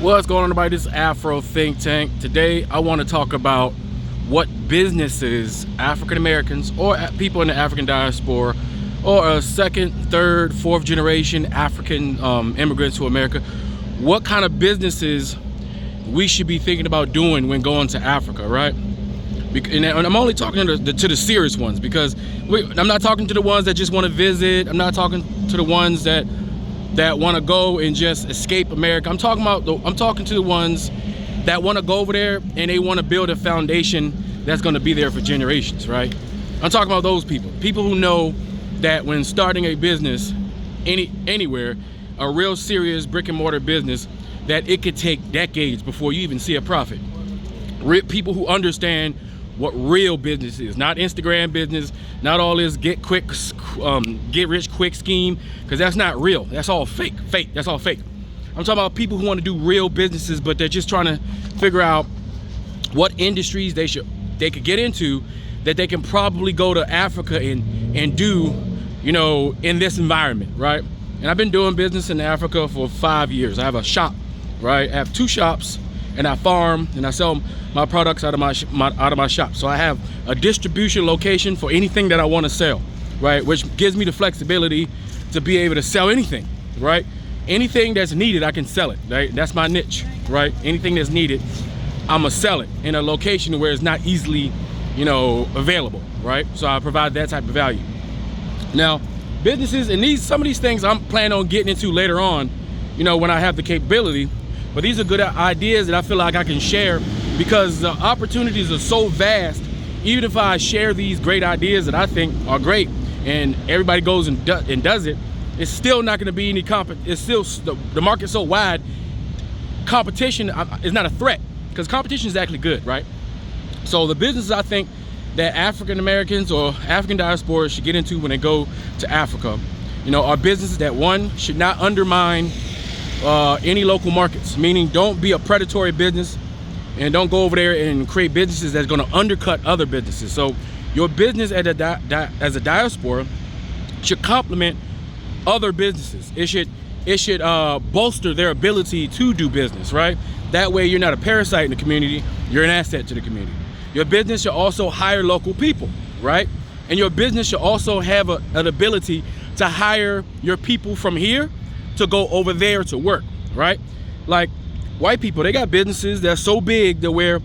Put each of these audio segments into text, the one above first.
What's going on, everybody? This is Afro Think Tank. Today I want to talk about what businesses African Americans or people in the African diaspora or a second, third, fourth generation African immigrants to America, what kind of businesses we should be thinking about doing when going to Africa, right? And I'm only talking to the serious ones, because I'm not talking to the ones that just want to visit. I'm not talking to the ones that want to go and just escape America. I'm talking to the ones that want to go over there and they want to build a foundation that's going to be there for generations, right? I'm talking about those people who know that when starting a business anywhere, a real serious brick and mortar business, that it could take decades before you even see a profit. People who understand what real business is, not Instagram business, not all this get rich quick scheme, because that's not real. That's all fake. That's all fake. I'm talking about people who want to do real businesses, but they're just trying to figure out what industries they could get into that they can probably go to Africa and do, in this environment, right? And I've been doing business in Africa for 5 years. I have a shop, right? I have 2 shops, and I farm and I sell my products out of my shop. So I have a distribution location for anything that I want to sell, right? Which gives me the flexibility to be able to sell anything, right? Anything that's needed, I can sell it, right? That's my niche, right? Anything that's needed, I'm gonna sell it in a location where it's not easily, available, right? So I provide that type of value. Now, businesses and some of these things I'm planning on getting into later on, when I have the capability. But these are good ideas that I feel like I can share, because the opportunities are so vast. Even if I share these great ideas that I think are great and everybody goes and does it, it's still not going to be any it's still, the market's so wide, competition is not a threat, because competition is actually good, right? So the businesses I think that African Americans or African diaspora should get into when they go to Africa, are businesses that, one, should not undermine any local markets, meaning don't be a predatory business and don't go over there and create businesses that's going to undercut other businesses. So your business as a diaspora should complement other businesses. It should bolster their ability to do business, right? That way you're not a parasite in the community, you're an asset to the community. Your business should also hire local people, right? And your business should also have an ability to hire your people from here to go over there to work, right? Like white people, they got businesses that's so big that where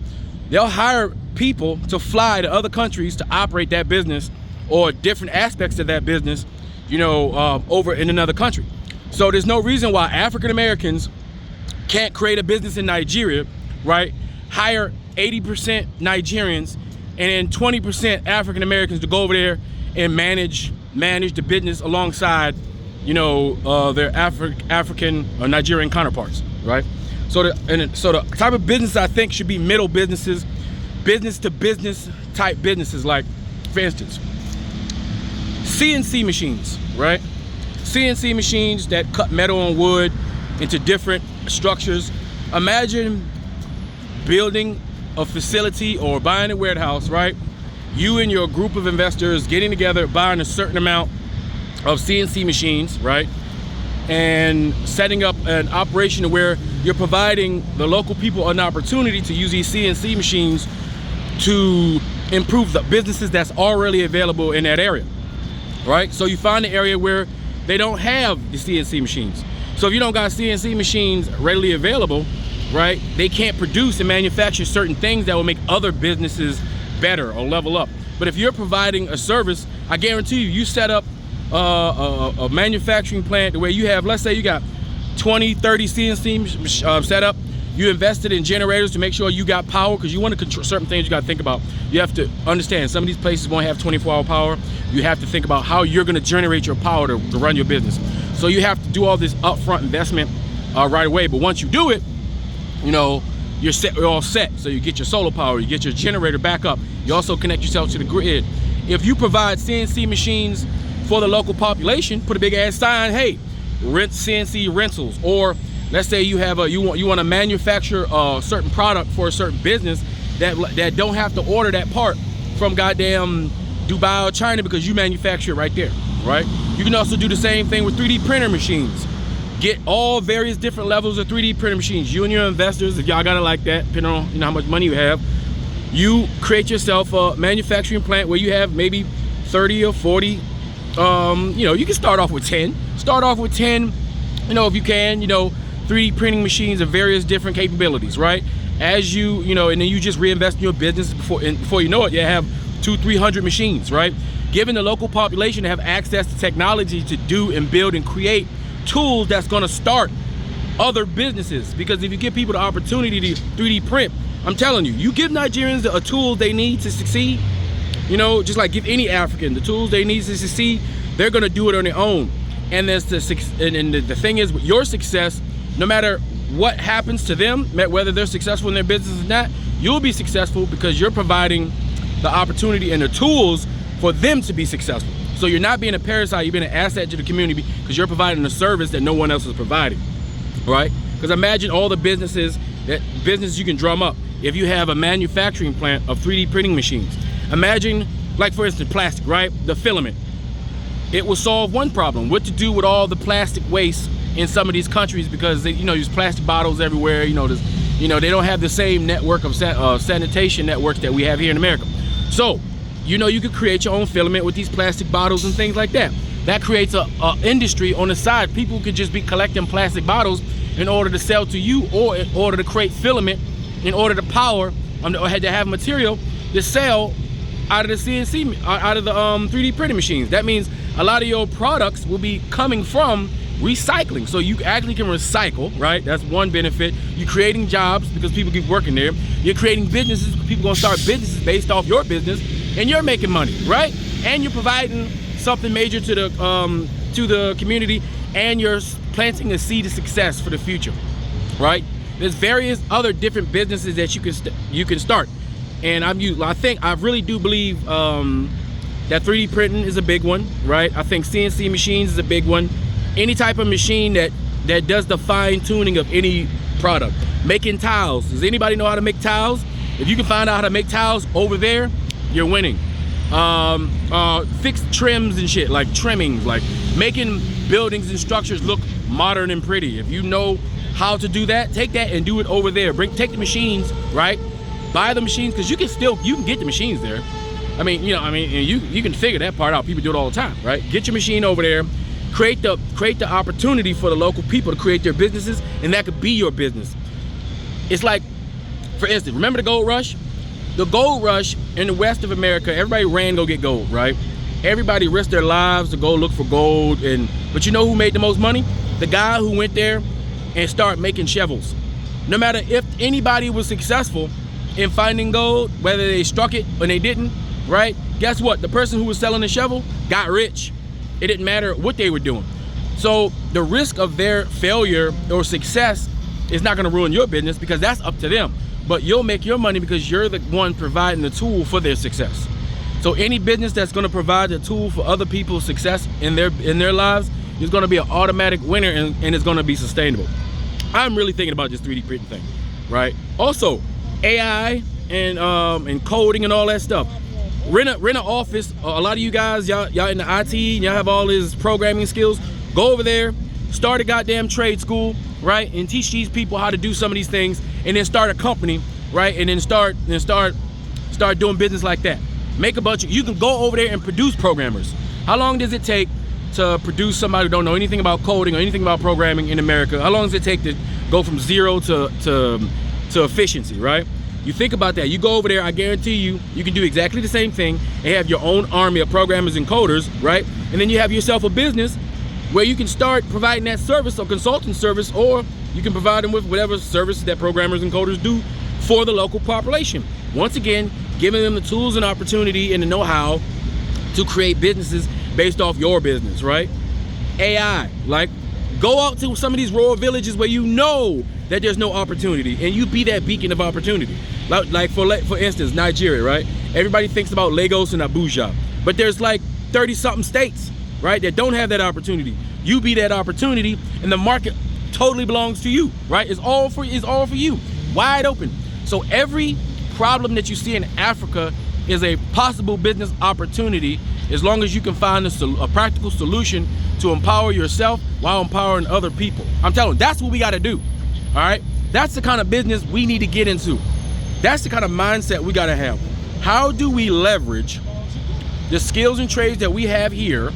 they'll hire people to fly to other countries to operate that business or different aspects of that business, over in another country. So there's no reason why African Americans can't create a business in Nigeria, right? Hire 80% Nigerians and then 20% African Americans to go over there and manage the business alongside their African or Nigerian counterparts, right? So the type of business I think should be middle businesses, business to business type businesses, like, for instance, CNC machines, right? CNC machines that cut metal and wood into different structures. Imagine building a facility or buying a warehouse, right? You and your group of investors getting together, buying a certain amount of CNC machines, right? And setting up an operation where you're providing the local people an opportunity to use these CNC machines to improve the businesses that's already available in that area, right? So you find an area where they don't have the CNC machines. So if you don't got CNC machines readily available, right, they can't produce and manufacture certain things that will make other businesses better or level up. But if you're providing a service, I guarantee you set up a manufacturing plant where you have, let's say you got 20, 30 CNC set up. You invested in generators to make sure you got power, because you want to control certain things. You got to think about, you have to understand some of these places won't have 24-hour power. You have to think about how you're going to generate your power to run your business. So you have to do all this upfront investment right away. But once you do it, you're all set. So you get your solar power, you get your generator back up. You also connect yourself to the grid. If you provide CNC machines for the local population, put a big ass sign, hey, rent CNC rentals. Or let's say you have you want to manufacture a certain product for a certain business that don't have to order that part from goddamn Dubai or China, because you manufacture it right there, right? You can also do the same thing with 3D printer machines. Get all various different levels of 3D printing machines. You and your investors, if y'all got it like that, depending on how much money you have, you create yourself a manufacturing plant where you have maybe 30 or 40. You can start off with 10. Start off with 10, if you can, 3D printing machines of various different capabilities, right? As you, and then you just reinvest in your business before you know it, you have 200-300 machines, right? Giving the local population to have access to technology to do and build and create tools that's going to start other businesses. Because if you give people the opportunity to 3D print, I'm telling you, you give Nigerians a tool they need to succeed, just like give any African the tools they need to succeed, they're going to do it on their own. And the thing is, with your success, no matter what happens to them, whether they're successful in their business or not, you'll be successful because you're providing the opportunity and the tools for them to be successful. So you're not being a parasite, you're being an asset to the community because you're providing a service that no one else is providing, right? Because imagine all the businesses you can drum up if you have a manufacturing plant of 3D printing machines. Imagine, like for instance, plastic, right? The filament. It will solve one problem: what to do with all the plastic waste in some of these countries, because they, there's plastic bottles everywhere. They don't have the same network of sanitation networks that we have here in America. So, you could create your own filament with these plastic bottles and things like that. That creates a industry on the side. People could just be collecting plastic bottles in order to sell to you, or in order to create filament, in order to power, or had to have material to sell out of the CNC, out of the 3D printing machines. That means a lot of your products will be coming from recycling. So you actually can recycle, right? That's one benefit. You're creating jobs because people keep working there. You're creating businesses because people gonna start businesses based off your business, and you're making money, right? And you're providing something major to the community, and you're planting a seed of success for the future, right? There's various other different businesses that you can start, and I really do believe that 3D printing is a big one, right? I think CNC machines is a big one. Any type of machine that does the fine tuning of any product. Making tiles. Does anybody know how to make tiles? If you can find out how to make tiles over there, you're winning. Fixed trims and shit, like trimmings, like making buildings and structures look modern and pretty. If you know how to do that, take that and do it over there. Take the machines, right? Buy the machines, because you can get the machines there. You can figure that part out. People do it all the time, right? Get your machine over there. Create the opportunity for the local people to create their businesses, and that could be your business. It's like, for instance, remember the gold rush? The gold rush in the west of America, everybody ran to go get gold, right? Everybody risked their lives to go look for gold, but you know who made the most money? The guy who went there and started making shovels. No matter if anybody was successful in finding gold, whether they struck it or they didn't, right? Guess what? The person who was selling the shovel got rich. It didn't matter what they were doing. So the risk of their failure or success is not gonna ruin your business, because that's up to them. But you'll make your money because you're the one providing the tool for their success. So any business that's gonna provide the tool for other people's success in their lives is gonna be an automatic winner, and it's gonna be sustainable. I'm really thinking about this 3D printing thing, right? Also, AI and coding and all that stuff. Rent an office. A lot of you guys, y'all in the IT, y'all have all these programming skills. Go over there, start a goddamn trade school, right? And teach these people how to do some of these things, and then start a company, right? And then start doing business like that. Make a bunch of, you can go over there and produce programmers. How long does it take to produce somebody who don't know anything about coding or anything about programming in America? How long does it take to go from zero to efficiency, right? You think about that. You go over there, I guarantee you can do exactly the same thing and have your own army of programmers and coders, right? And then you have yourself a business where you can start providing that service or consulting service, or you can provide them with whatever service that programmers and coders do for the local population. Once again, giving them the tools and opportunity and the know-how to create businesses based off your business, right? AI, like go out to some of these rural villages where you know that there's no opportunity, and you be that beacon of opportunity. Like for instance, Nigeria, right? Everybody thinks about Lagos and Abuja, but there's like 30-something states, right, that don't have that opportunity. You be that opportunity, and the market totally belongs to you, right? It's all for you, wide open. So every problem that you see in Africa is a possible business opportunity as long as you can find a practical solution to empower yourself while empowering other people. I'm telling you, that's what we got to do. All right, that's the kind of business we need to get into. That's the kind of mindset we got to have. How do we leverage the skills and trades that we have here,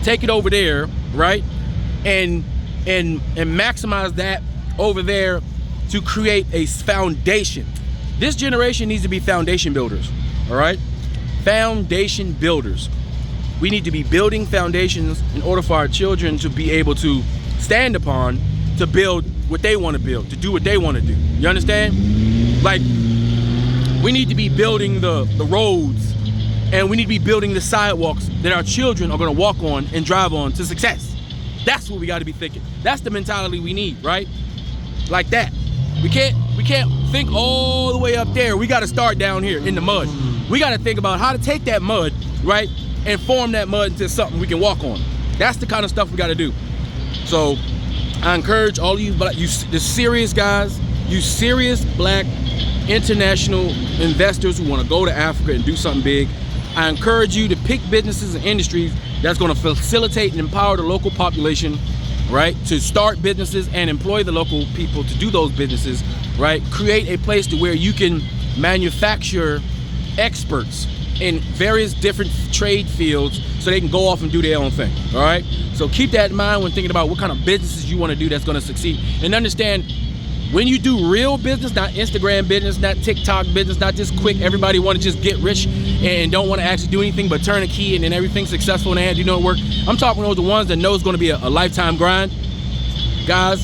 take it over there, right, and maximize that over there to create a foundation. This generation needs to be foundation builders. All right, foundation builders. We need to be building foundations in order for our children to be able to stand upon, to build what they want to build, to do what they want to do. You understand? Like, we need to be building the roads, and we need to be building the sidewalks that our children are going to walk on and drive on to success. That's what we got to be thinking. That's the mentality we need, right? Like that. We can't think all the way up there. We got to start down here in the mud. We got to think about how to take that mud, right, and form that mud into something we can walk on. That's the kind of stuff we got to do. So I encourage all of you, the serious guys, you serious black international investors who want to go to Africa and do something big, I encourage you to pick businesses and industries that's going to facilitate and empower the local population, right, to start businesses and employ the local people to do those businesses, right? Create a place to where you can manufacture experts in various different trade fields so they can go off and do their own thing. All right, so keep that in mind when thinking about what kind of businesses you want to do that's going to succeed. And understand, when you do real business, not Instagram business, not TikTok business, not just quick, everybody want to just get rich and don't want to actually do anything but turn a key and then everything's successful in their hand, you know it work. I'm talking about the ones that know it's going to be a lifetime grind. Guys,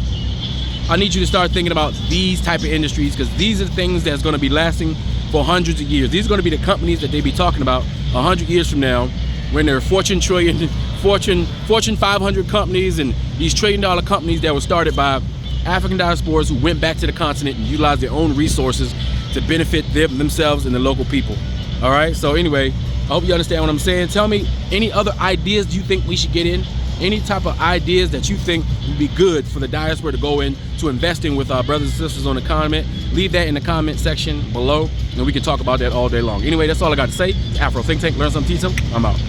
I need you to start thinking about these type of industries, because these are the things that's going to be lasting for hundreds of years. These are going to be the companies that they be talking about 100 years from now, when they're Fortune 500 companies and these $1 trillion companies that were started by African diasporas who went back to the continent and utilized their own resources to benefit themselves and the local people. All right, so anyway, I hope you understand what I'm saying. Tell me any other ideas you think we should get in, any type of ideas that you think would be good for the diaspora to go in to investing with our brothers and sisters on the continent. Leave that in the comment section below and we can talk about that all day long. Anyway, that's all I got to say. It's Afro Think Tank. Learn something, teach some. I'm out.